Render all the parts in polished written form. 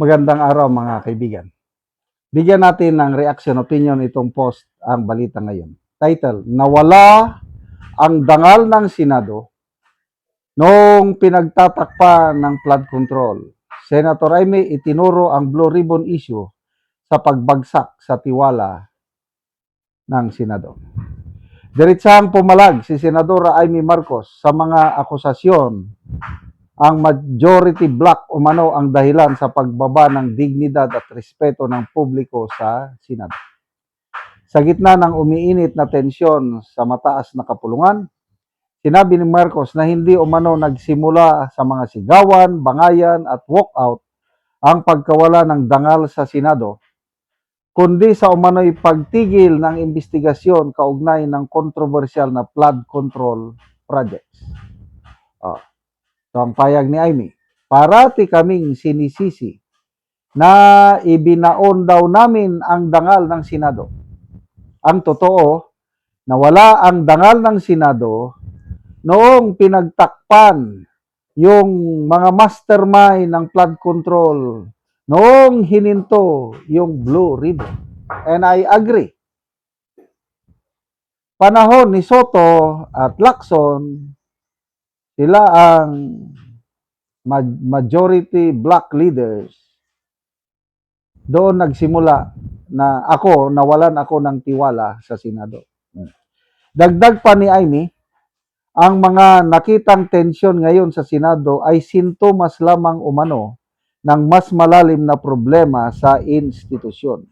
Magandang araw mga kaibigan. Bigyan natin ng reaction opinion itong post ang balita ngayon. Title, nawala ang dangal ng Senado noong pinagtatakpan ng flood control. Senator Amy itinuro ang Blue Ribbon issue sa pagbagsak sa tiwala ng Senado. Diretsahang pumalag si Senadora Amy Marcos sa mga akusasyon ang majority block umano ang dahilan sa pagbaba ng dignidad at respeto ng publiko sa Senado. Sa gitna ng umiinit na tensyon sa mataas na kapulungan, sinabi ni Marcos na hindi umano nagsimula sa mga sigawan, bangayan at walkout ang pagkawala ng dangal sa Senado, kundi sa umano'y pagtigil ng investigasyon kaugnay ng kontrobersyal na flood control projects. So, ang payag ni Amy, parati kaming sinisisi na ibinaon daw namin ang dangal ng Senado. Ang totoo, nawala ang dangal ng Senado noong pinagtakpan yung mga mastermind ng flood control, noong hininto yung Blue Ribbon. And I agree. Panahon ni Soto at Lacson, sila ang majority black leaders. Doon nagsimula na nawalan ako ng tiwala sa Senado. Dagdag pa ni Amy, ang mga nakitang tensyon ngayon sa Senado ay sintomas lamang umano ng mas malalim na problema sa institusyon.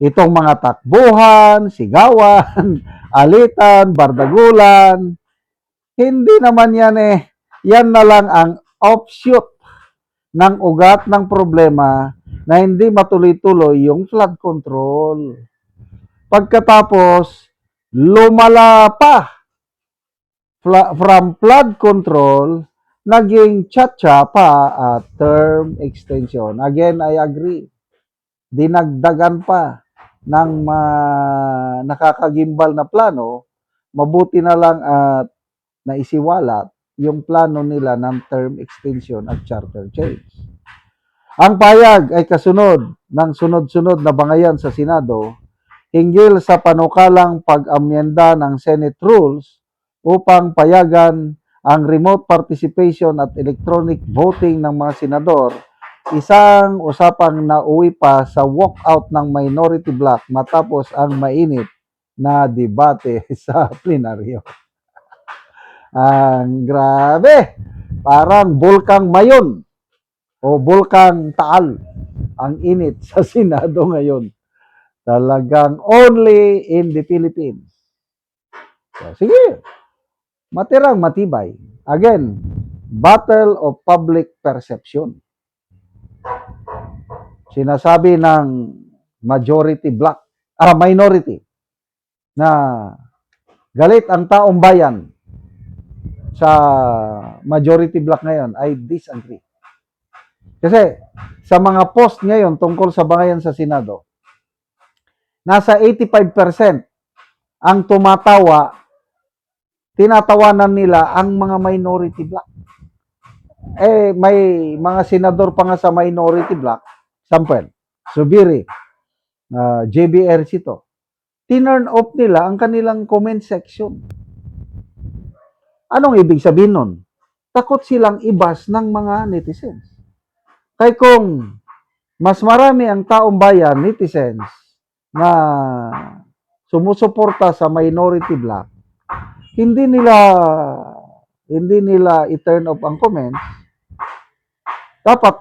Itong mga takbuhan, sigawan, alitan, bardagulan, hindi naman yan na lang ang offshoot ng ugat ng problema na hindi matuloy-tuloy yung flood control. Pagkatapos, lumala pa from flood control, naging tsa-tsa pa at term extension. Again, I agree. Dinagdagan pa ng nakakagimbal na plano, mabuti na lang at naisiwalat yung plano nila ng term extension at charter change. Ang payag ay kasunod ng sunod-sunod na bangayan sa Senado hinggil sa panukalang pag-amyenda ng Senate rules upang payagan ang remote participation at electronic voting ng mga senador, isang usapang nauwi pa sa walkout ng minority bloc matapos ang mainit na debate sa plenaryo. Ang grabe, parang bulkang Mayon o bulkang Taal ang init sa Senado ngayon. Talagang only in the Philippines. So, sige, matirang matibay. Again, battle of public perception. Sinasabi ng minority na galit ang taong bayan sa majority block ngayon, I disagree. Kasi sa mga post ngayon tungkol sa bangayan sa Senado, nasa 85% ang tinatawanan nila ang mga minority block. May mga senador pa nga sa minority block, sample, Subiri, JBR Cito, tinurn off nila ang kanilang comment section. Anong ibig sabihin nun? Takot silang ibas ng mga netizens. Kaya kung mas marami ang taong bayan, netizens, na sumusuporta sa minority block, hindi nila i-turn off ang comments. Dapat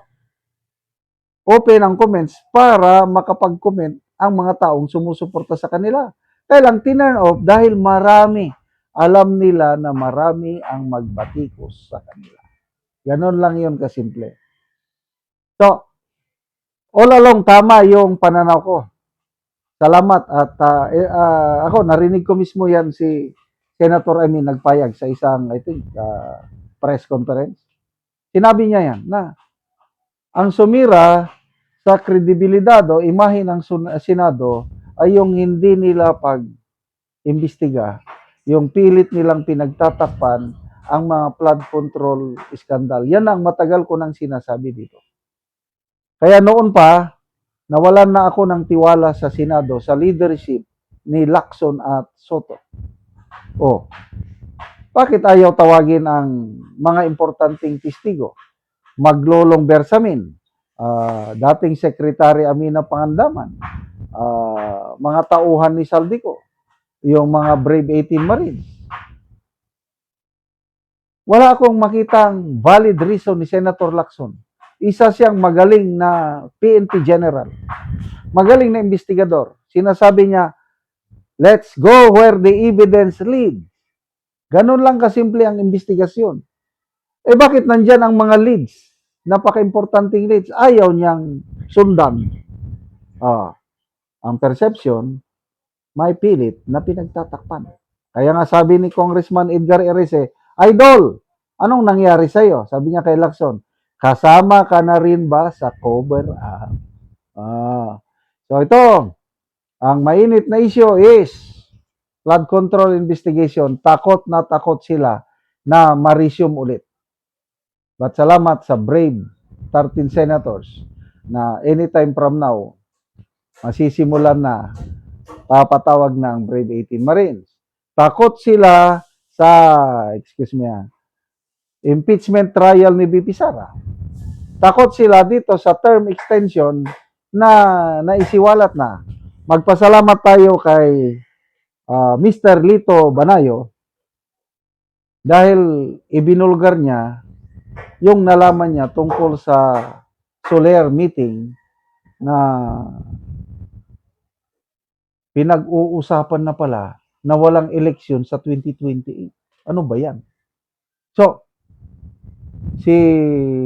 open ang comments para makapag-comment ang mga taong sumusuporta sa kanila. Kaya lang tinurn off dahil alam nila na marami ang magbatikos sa kanila. Ganon lang yun kasimple. So, all along tama yung pananaw ko. Salamat at ako narinig ko mismo yan si Senator Amy nagpayag sa isang press conference. Sinabi niya yan na ang sumira sa kredibilidad o imahe ng Senado ay yung hindi nila pag-imbestiga, yung pilit nilang pinagtatakpan ang mga flood control scandal. Yan ang matagal ko nang sinasabi dito. Kaya noon pa, nawalan na ako ng tiwala sa Senado, sa leadership ni Lacson at Soto. Oh, bakit ayaw tawagin ang mga importanteng testigo? Maglolong Bersamin, dating Secretary Amina Pangandaman, mga tauhan ni Saldico, yung mga Brave 18 Marines. Wala akong makitang valid reason ni Senator Lacson. Isa siyang magaling na PNP General. Magaling na investigador. Sinasabi niya, let's go where the evidence leads. Ganun lang kasimple ang investigasyon. Eh bakit nandyan ang mga leads? Napaka-importanting leads. Ayaw niyang sundan. Ang perception, may pilit na pinagtatakpan. Kaya nga sabi ni Congressman Edgar Erese, Idol, anong nangyari sa'yo? Sabi niya kay Lacson, kasama ka na rin ba sa cover up? So ito, ang mainit na issue is flood control investigation. Takot na takot sila na ma-resume ulit. But salamat sa brave 13 senators na anytime from now, masisimulan na papatawag ng Brave 18 Marines. Takot sila sa, impeachment trial ni BP Sara. Takot sila dito sa term extension na naisiwalat na. Magpasalamat tayo kay Mr. Lito Banayo dahil ibinulgar niya yung nalaman niya tungkol sa Soler meeting na pinag-uusapan na pala na walang eleksyon sa 2028. Ano ba yan? So, si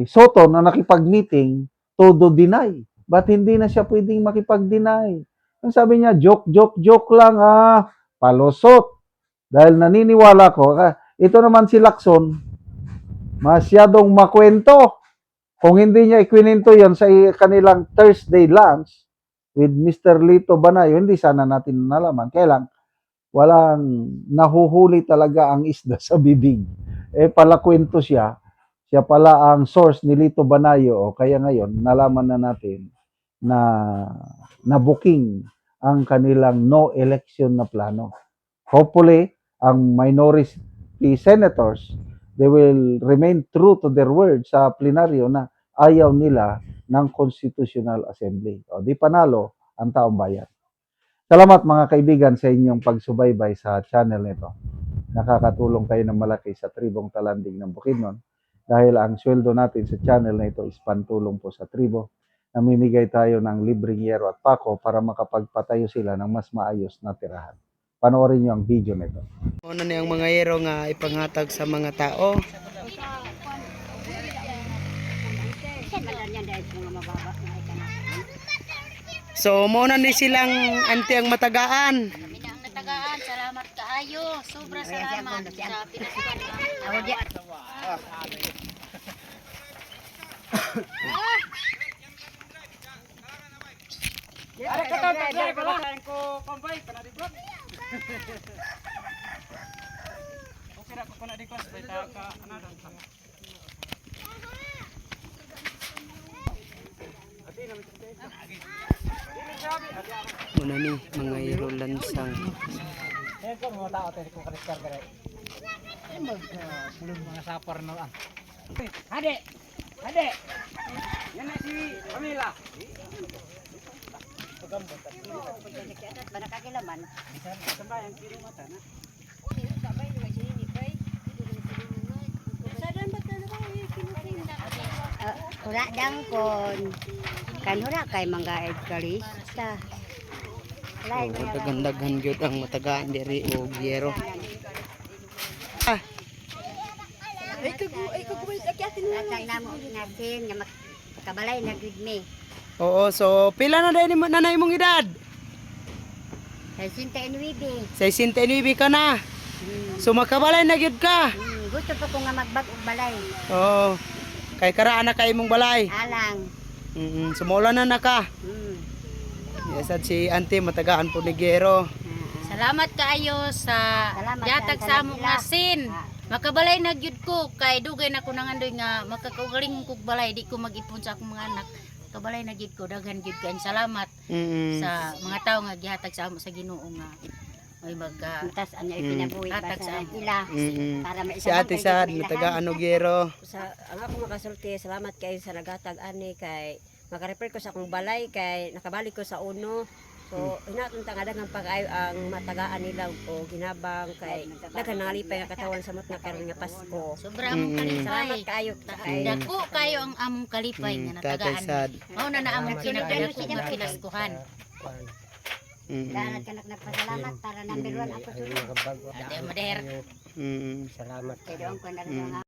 Soto na nakipag-meeting, todo deny. Ba't hindi na siya pwedeng makipag-deny? Ang sabi niya, joke lang palusot. Dahil naniniwala ko, ito naman si Lacson, masyadong makwento. Kung hindi niya ikwinento yan sa kanilang Thursday lunch with Mr. Lito Banayo, hindi sana natin nalaman. Kaya lang, walang nahuhuli talaga ang isda sa bibig. Pala kwento siya. Siya pala ang source ni Lito Banayo. Kaya ngayon, nalaman na natin na na-booking ang kanilang no election na plano. Hopefully, ang minority senators, they will remain true to their word sa plenaryo na ayaw nila ng Constitutional Assembly. O, di panalo ang taong bayan. Salamat mga kaibigan sa inyong pagsubaybay sa channel nito. Nakakatulong kayo ng malaki sa tribong talanding ng Bukidnon dahil ang sweldo natin sa channel na ito is pantulong po sa tribo. Namimigay tayo ng libreng yero at pako para makapagpatayo sila ng mas maayos na tirahan. Panoorin niyo ang video nito. Ano na yung mga yero nga ipanghatag sa mga tao? So, muna ni silang anti ang matagaan. Ang natagaan, salamat kaayo. Sobra salamat sa pinagpapalala. Muna ni mga yero lansang. Hade! Hade! Yan na si Pamela. Banakagilaman. Sambayan, kilo mata na. Wala dang kon. Kanura kay mga Edgarista. So, daghan-daghan gyud ang matagaan diri og yero. Ay kagubay akyatin mo. Natang namo natin nga makabalay na gud me. Oo, so pila na dai ni nanay mong edad? Sa 69. 69 ka na. So makabalay na gyud ka. Gusto pa ko nga magbag og balay. Oo. Kay karaan na kay imong balay. Alang. Sumula na ka. Yes, at si Auntie matagaan po ni Gero. Salamat kaayo sa Salamat, yatag salamat sa among nila. asin. Makabalay na gyud ko kay dugay na ko nangandoy nga makakaugaling kog balay di ko mag-ipon sa akong mga anak. makabalay na gid ko daghan gid kay salamat Mm. sa mga tawo nga gihatag sa amo sa Ginoo nga may Mutas ano ipinabuhi ba Hatag sa sa ila Mm. para Si Ate Sad matagaan og gero. Ang ako makasulti, salamat kayo sa nagatag ani kay makarefer ko sa akong balay kay nakabalik ko sa uno. So inatunta nga daghang pag-ayo ang matagaan nila o ginabang kay daghan nangalipay nga katawan sa nga karon nga Pasko. sobra among Salamat kalipay. kayo kay Dako kayo ang among kalipay nga Tatay natagaan. Sad. Mao na among kinagdako nga pinaskuhan. Darat ka nagpasalamat para number 1 ako sunod. Ate Mader. Mm. Kay doon ko na rin nga